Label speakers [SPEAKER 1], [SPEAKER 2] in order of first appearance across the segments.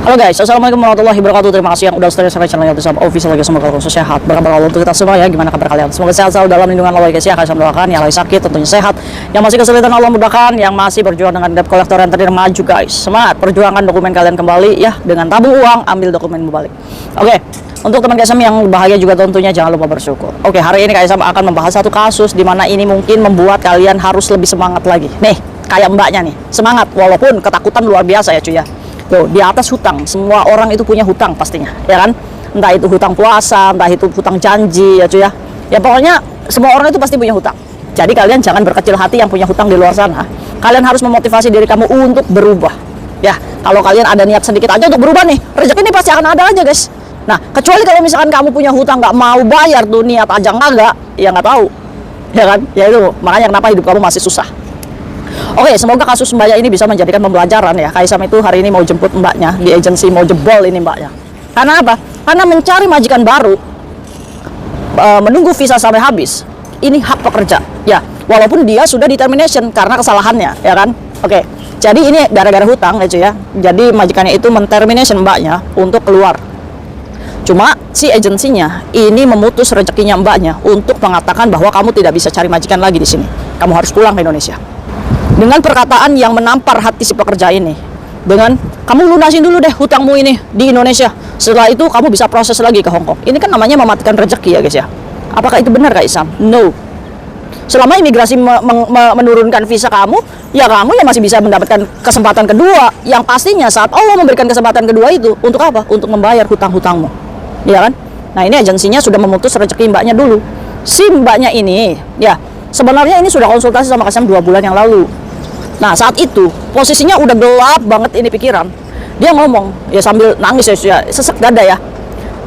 [SPEAKER 1] Halo guys, assalamualaikum warahmatullahi wabarakatuh. Terima kasih yang udah stay sampai channel YouTube sama official lagi. Semoga kalian sehat, berkabar Allah untuk kita semua ya. Gimana kabar kalian? Semoga sehat selalu dalam lindungan Allah guys ya. Kalian doakan yang lagi sakit tentunya sehat, yang masih kesulitan Allah mudahkan, yang masih berjuang dengan debt collector yang terakhir maju guys. Semangat, perjuangkan dokumen kalian kembali ya, dengan tabung uang ambil dokumenmu balik. Oke. Untuk teman KSM yang bahagia juga tentunya jangan lupa bersyukur. Oke, hari ini KSM akan membahas satu kasus di mana ini mungkin membuat kalian harus lebih semangat lagi. Nih, kayak mbaknya nih, semangat walaupun ketakutan luar biasa ya cuy ya. Tuh, di atas hutang, semua orang itu punya hutang pastinya, ya kan? Entah itu hutang puasa, entah itu hutang janji ya cuy ya. Ya pokoknya semua orang itu pasti punya hutang. Jadi kalian jangan berkecil hati yang punya hutang di luar sana. Kalian harus memotivasi diri kamu untuk berubah. Ya, kalau kalian ada niat sedikit aja untuk berubah nih, rezeki ini pasti akan ada aja guys. Nah, kecuali kalau misalkan kamu punya hutang nggak mau bayar tuh, niat aja nggak, ya nggak tahu, ya kan? Ya itu makanya kenapa hidup kamu masih susah. Oke, semoga kasus mbaknya ini bisa menjadikan pembelajaran ya. Kaisam itu hari ini mau jemput mbaknya di agensi, mau jebol ini mbaknya. Karena apa? Karena mencari majikan baru, menunggu visa sampai habis, ini hak pekerja. Ya, walaupun dia sudah di termination karena kesalahannya, ya kan? Oke, jadi ini gara-gara hutang ya cuy ya. Jadi majikannya itu mentermination mbaknya untuk keluar. Cuma si agensinya ini memutus rezekinya mbaknya untuk mengatakan bahwa kamu tidak bisa cari majikan lagi di sini. Kamu harus pulang ke Indonesia. Dengan perkataan yang menampar hati si pekerja ini, dengan kamu lunasin dulu deh hutangmu ini di Indonesia, setelah itu kamu bisa proses lagi ke Hong Kong. Ini kan namanya mematikan rezeki ya guys ya. Apakah itu benar Kak Isam? No. Selama imigrasi menurunkan visa kamu, ya kamu yang masih bisa mendapatkan kesempatan kedua, yang pastinya saat Allah memberikan kesempatan kedua itu untuk apa? Untuk membayar hutang-hutangmu, ya kan? Nah, ini agensinya sudah memutus rezeki mbaknya dulu. Si mbaknya ini ya sebenarnya ini sudah konsultasi sama Kak Isam 2 bulan yang lalu. Nah, saat itu posisinya udah gelap banget ini pikiran. Dia ngomong ya sambil nangis ya, sesek dada ya.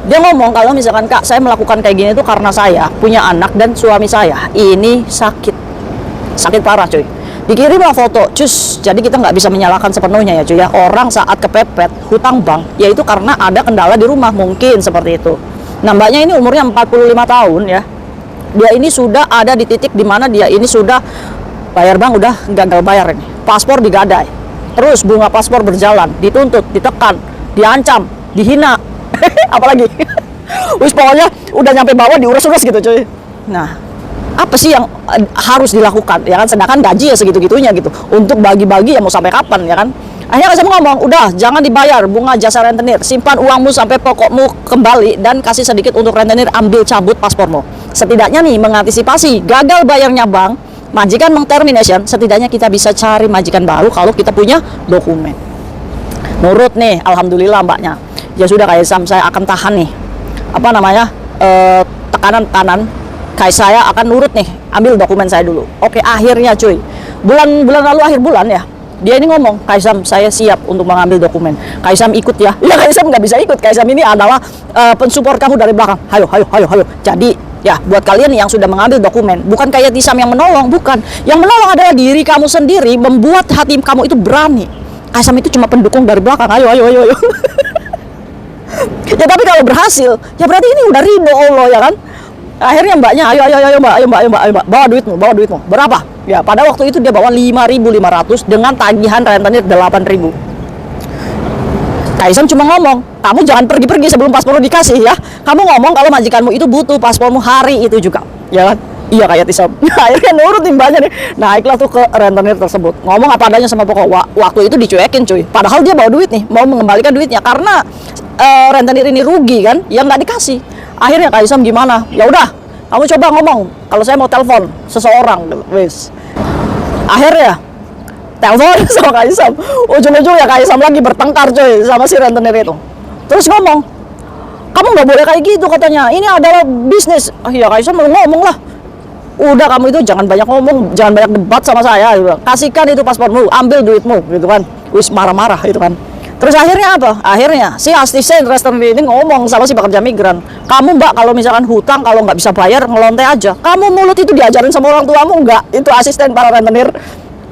[SPEAKER 1] Dia ngomong kalau misalkan Kak, saya melakukan kayak gini itu karena saya punya anak dan suami saya ini sakit parah cuy. Dikirimlah foto, cus. Jadi kita nggak bisa menyalahkan sepenuhnya ya cuy ya. Orang saat kepepet hutang bank, yaitu karena ada kendala di rumah mungkin seperti itu. Nah, mbaknya ini umurnya 45 tahun ya. Dia ini sudah ada di titik dimana dia ini sudah bayar bank udah gagal bayar ini, paspor digadai, terus bunga paspor berjalan, dituntut, ditekan, diancam, dihina, apalagi, wis pokoknya udah nyampe bawah diurus-urus gitu cuy. Nah, apa sih yang harus dilakukan ya kan? Sedangkan gaji ya segitu-gitunya gitu, untuk bagi-bagi ya mau sampai kapan ya kan? Akhirnya saya ngomong, udah jangan dibayar bunga jasa rentenir, simpan uangmu sampai pokokmu kembali dan kasih sedikit untuk rentenir, ambil cabut paspormu. Setidaknya nih mengantisipasi gagal bayarnya bank, majikan mengtermination, setidaknya kita bisa cari majikan baru kalau kita punya dokumen. Nurut nih, alhamdulillah mbaknya. Ya sudah Kak Isam, saya akan tahan nih. Apa namanya? Tekanan kayak saya akan nurut nih, ambil dokumen saya dulu. Oke, akhirnya cuy. Bulan lalu akhir bulan ya. Dia ini ngomong, Kak Isam saya siap untuk mengambil dokumen. Kak Isam ikut ya. Ya Kak Isam nggak bisa ikut. Kak Isam ini adalah pensupport kamu dari belakang. Hayo. Jadi ya, buat kalian yang sudah mengambil dokumen, bukan kayak Tisam yang menolong, bukan. Yang menolong adalah diri kamu sendiri, membuat hati kamu itu berani. Kasam itu cuma pendukung dari belakang, ayo. Ya tapi kalau berhasil, ya berarti ini udah ridho Allah ya kan. Akhirnya mbaknya, ayo mbak, bawa duitmu. Berapa? Ya pada waktu itu dia bawa 5.500 dengan tagihan rentenir 8.000. Kaisam cuma ngomong, kamu jangan pergi-pergi sebelum paspormu dikasih ya. Kamu ngomong kalau majikanmu itu butuh paspormu hari itu juga, ya kan? Iya kayak Tisam. Akhirnya nurut mbaknya nih. Naiklah tuh ke rentenir tersebut. Ngomong apa adanya sama pokok. Waktu itu dicuekin cuy. Padahal dia bawa duit nih, mau mengembalikan duitnya karena rentenir ini rugi kan, yang nggak dikasih. Akhirnya Kaisam gimana? Ya udah, kamu coba ngomong. Kalau saya mau telepon seseorang, wes. Akhirnya telepon sama Kak Isam. Ujung-ujung ya Kak Isam lagi bertengkar coy sama si rentenir itu. Terus ngomong, kamu nggak boleh kayak gitu katanya. Ini adalah bisnis. Ya Kak Isam ngomong lah. Udah kamu itu jangan banyak ngomong, jangan banyak debat sama saya. Gitu. Kasihkan itu paspormu, ambil duitmu, gitu kan. Wis marah-marah itu kan. Terus akhirnya apa? Akhirnya si asisten restoran ini ngomong sama si pekerja migran, kamu mbak kalau misalkan hutang kalau nggak bisa bayar ngelonte aja. Kamu mulut itu diajarin sama orang tuamu nggak? Itu asisten para rentenir.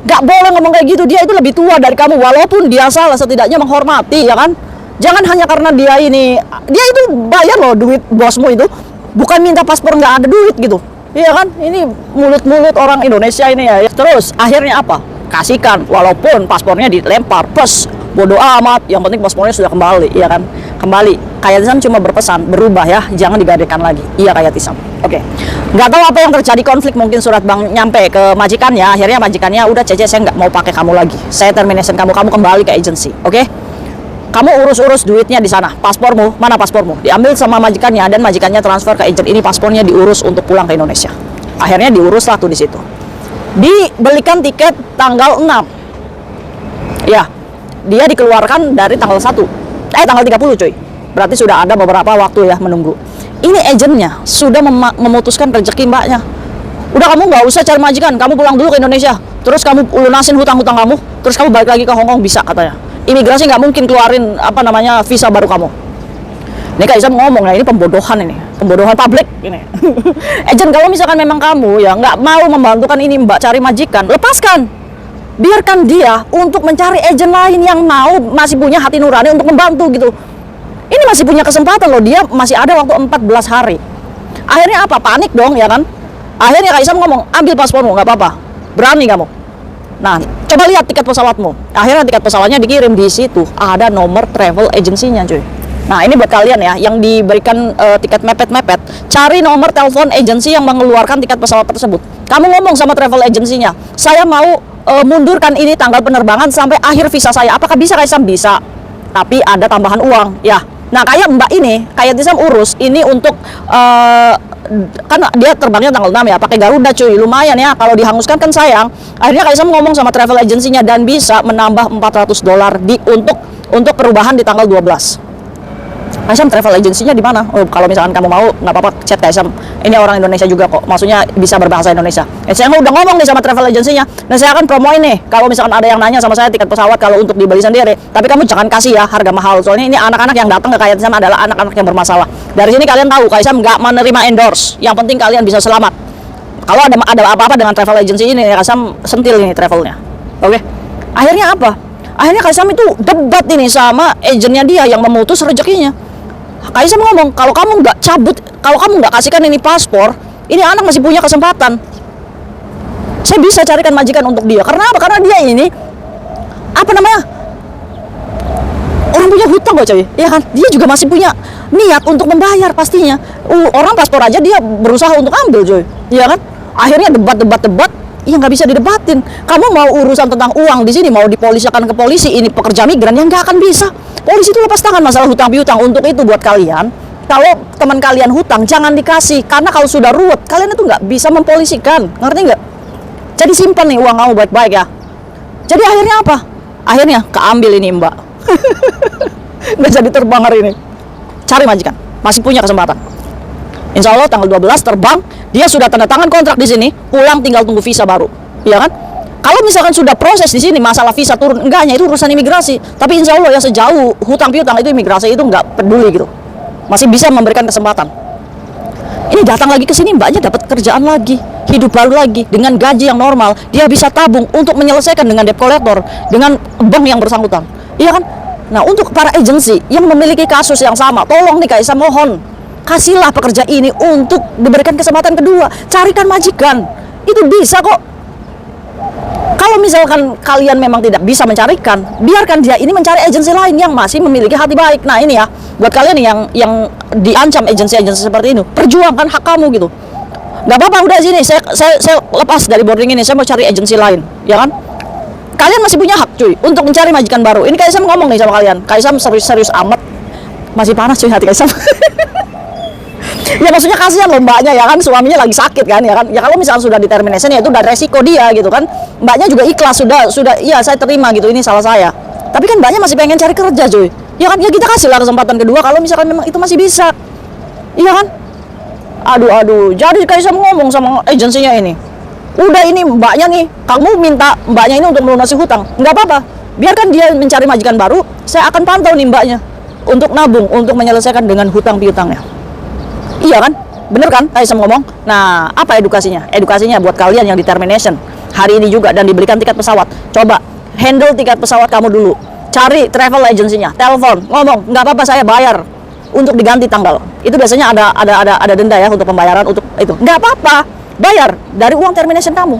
[SPEAKER 1] Nggak boleh ngomong kayak gitu. Dia itu lebih tua dari kamu, walaupun dia salah setidaknya menghormati ya kan. Jangan hanya karena dia itu bayar loh duit bosmu itu, bukan minta paspor nggak ada duit gitu. Iya kan? Ini mulut-mulut orang Indonesia ini ya. Terus akhirnya apa? Kasihkan walaupun paspornya dilempar plus bodoh amat, yang penting paspornya sudah kembali, ya kan? Kembali. Kayatisam cuma berpesan, berubah ya, jangan digadekan lagi. Iya Kayatisam. Oke. Nggak tahu apa yang terjadi, konflik mungkin surat bank nyampe ke majikannya, akhirnya majikannya udah Cece, saya nggak mau pakai kamu lagi. Saya termination kamu kembali ke agensi. Oke? Kamu urus-urus duitnya di sana. Paspormu, mana paspormu? Diambil sama majikannya dan majikannya transfer ke agent ini, paspornya diurus untuk pulang ke Indonesia. Akhirnya diuruslah tuh di situ. Dibelikan tiket tanggal 6. Ya. Dia dikeluarkan dari tanggal 1. Tanggal 30 cuy. Berarti sudah ada beberapa waktu ya menunggu. Ini agentnya sudah memutuskan rezeki mbaknya. Udah, kamu nggak usah cari majikan, kamu pulang dulu ke Indonesia. Terus kamu lunasin hutang-hutang kamu, terus kamu balik lagi ke Hong Kong, bisa katanya. Imigrasi nggak mungkin keluarin visa baru kamu. Ini Kak Isam ngomong ya, ini pembodohan publik ini. Agent, kalau misalkan memang kamu ya nggak mau membantukan ini mbak cari majikan, lepaskan. Biarkan dia untuk mencari agent lain yang masih punya hati nurani untuk membantu gitu. Ini masih punya kesempatan loh, dia masih ada waktu 14 hari. Akhirnya apa? Panik dong ya kan? Akhirnya Kak Isam ngomong, ambil paspormu, nggak apa-apa. Berani kamu. Nah, coba lihat tiket pesawatmu. Akhirnya tiket pesawatnya dikirim, di situ ada nomor travel agensinya cuy. Nah, ini buat kalian ya yang diberikan tiket mepet-mepet, cari nomor telepon agensi yang mengeluarkan tiket pesawat tersebut. Kamu ngomong sama travel agensinya, saya mau mundurkan ini tanggal penerbangan sampai akhir visa saya. Apakah bisa Kak Isam? Bisa. Tapi ada tambahan uang ya. Nah, kayak mbak ini, Kayatisam urus ini untuk kan dia terbangnya tanggal 6 ya, pakai Garuda cuy, lumayan ya, kalau dihanguskan kan sayang. Akhirnya Kayatisam ngomong sama travel agensinya dan bisa menambah $400 untuk perubahan di tanggal 12. Kaisam, travel agensinya di mana? Oh, kalau misalkan kamu mau, nggak apa-apa, chat Kaisam. Ini orang Indonesia juga kok, maksudnya bisa berbahasa Indonesia. Saya udah ngomong nih sama travel agensinya, dan saya akan promoin nih. Kalau misalkan ada yang nanya sama saya tiket pesawat kalau untuk dibeli sendiri, tapi kamu jangan kasih ya harga mahal. Soalnya ini anak-anak yang datang ke Kaisam adalah anak-anak yang bermasalah. Dari sini kalian tahu, Kaisam nggak menerima endorse. Yang penting kalian bisa selamat. Kalau ada apa-apa dengan travel agency ini, Kaisam sentil ini travelnya. Oke? Akhirnya apa? Akhirnya Kaisam itu debat ini sama agennya dia yang memutus rezekinya. Kaisam ngomong, kalau kamu nggak kasihkan ini paspor, ini anak masih punya kesempatan. Saya bisa carikan majikan untuk dia. Karena apa? Karena dia ini orang punya hutang kok coy, ya kan? Dia juga masih punya niat untuk membayar pastinya. Orang paspor aja dia berusaha untuk ambil coy, ya kan? Akhirnya debat, ya nggak bisa didebatin. Kamu mau urusan tentang uang di sini mau dipolisikan ke polisi, ini pekerja migran yang nggak akan bisa. Polisi itu lepas tangan masalah hutang piutang. Untuk itu buat kalian, kalau teman kalian hutang jangan dikasih, karena kalau sudah ruwet kalian itu nggak bisa mempolisikan, ngerti nggak? Jadi simpan nih uang kamu baik-baik ya. Jadi akhirnya apa? Akhirnya keambil ini mbak. Nggak jadi terbang hari ini. Cari majikan, masih punya kesempatan. Insya Allah tanggal 12 terbang, dia sudah tanda tangan kontrak di sini, pulang tinggal tunggu visa baru, ya kan? Kalau misalkan sudah proses di sini masalah visa turun enggaknya itu urusan imigrasi. Tapi insya Allah ya sejauh hutang piutang itu imigrasi itu nggak peduli gitu, masih bisa memberikan kesempatan. Ini datang lagi ke sini mbaknya dapat kerjaan lagi, hidup baru lagi dengan gaji yang normal, dia bisa tabung untuk menyelesaikan dengan debt collector, dengan bank yang bersangkutan, iya kan? Nah, untuk para agensi yang memiliki kasus yang sama, tolong nih Kaisam mohon, kasihlah pekerja ini untuk diberikan kesempatan kedua, carikan majikan, itu bisa kok. Kalau misalkan kalian memang tidak bisa mencarikan, biarkan dia ini mencari agensi lain yang masih memiliki hati baik. Nah ini ya, buat kalian yang diancam agensi-agensi seperti ini, perjuangkan hak kamu gitu. Nggak apa-apa, udah sini, saya lepas dari boarding ini, saya mau cari agensi lain, ya kan? Kalian masih punya hak cuy, untuk mencari majikan baru. Ini Kaisam ngomong nih sama kalian, Kaisam serius amat, masih panas cuy hati Kaisam. Ya maksudnya kasihan loh mbaknya ya kan, suaminya lagi sakit kan ya kan. Ya kalau misalnya sudah di termination ya itu udah resiko dia gitu kan. Mbaknya juga ikhlas, sudah iya saya terima gitu, ini salah saya. Tapi kan mbaknya masih pengen cari kerja cuy. Ya kan, ya kita kasihlah kesempatan kedua kalau misalkan memang itu masih bisa. Iya kan? Aduh. Jadi Kaisam ngomong sama agensinya ini, udah ini mbaknya nih, kamu minta mbaknya ini untuk melunasi hutang, nggak apa-apa. Biarkan dia mencari majikan baru, saya akan pantau nih mbaknya untuk nabung, untuk menyelesaikan dengan hutang piutangnya. Iya kan? Bener kan? Kaisam ngomong. Nah, apa edukasinya? Edukasinya buat kalian yang di termination hari ini juga dan diberikan tiket pesawat. Coba handle tiket pesawat kamu dulu. Cari travel agensinya, telepon, ngomong, nggak apa-apa saya bayar untuk diganti tanggal. Itu biasanya ada denda ya untuk pembayaran untuk itu. Nggak apa-apa, bayar dari uang termination kamu.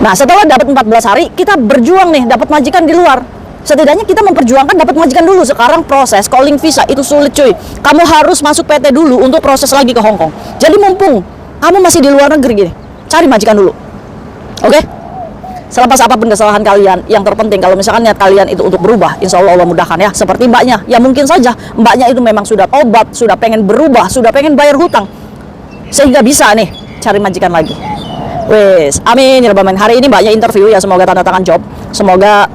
[SPEAKER 1] Nah, setelah dapat 14 hari, kita berjuang nih dapat majikan di luar. Setidaknya kita memperjuangkan dapat majikan dulu. Sekarang proses calling visa itu sulit cuy. Kamu harus masuk PT dulu untuk proses lagi ke Hong Kong. Jadi mumpung kamu masih di luar negeri gini, cari majikan dulu. Oke? Selepas apapun kesalahan kalian, yang terpenting kalau misalkan niat kalian itu untuk berubah, insya Allah Allah mudahkan ya. Seperti mbaknya, ya mungkin saja mbaknya itu memang sudah tobat, sudah pengen berubah, sudah pengen bayar hutang, sehingga bisa nih cari majikan lagi. Wes, amin ya rabbal alamin. Hari ini mbaknya interview ya, semoga tanda tangan job, semoga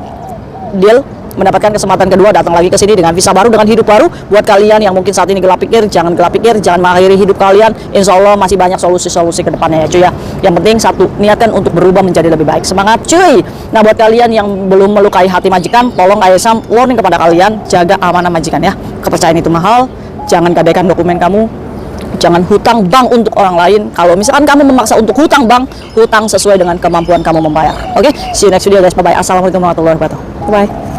[SPEAKER 1] deal, mendapatkan kesempatan kedua datang lagi ke sini dengan visa baru, dengan hidup baru. Buat kalian yang mungkin saat ini gelap pikir, jangan gelap pikir, jangan mengakhiri hidup kalian. Insya Allah masih banyak solusi-solusi ke depannya ya cuy ya. Yang penting satu, niatkan untuk berubah menjadi lebih baik. Semangat cuy. Nah buat kalian yang belum melukai hati majikan, tolong Ayesam warning kepada kalian, jaga amanah majikan ya. Kepercayaan itu mahal, jangan gadaikan dokumen kamu, jangan hutang bank untuk orang lain. Kalau misalkan kamu memaksa untuk hutang bank, hutang sesuai dengan kemampuan kamu membayar. Oke, see you next video guys. Bye bye. Assalamualaikum warahmatullahi wabarakatuh. Bye.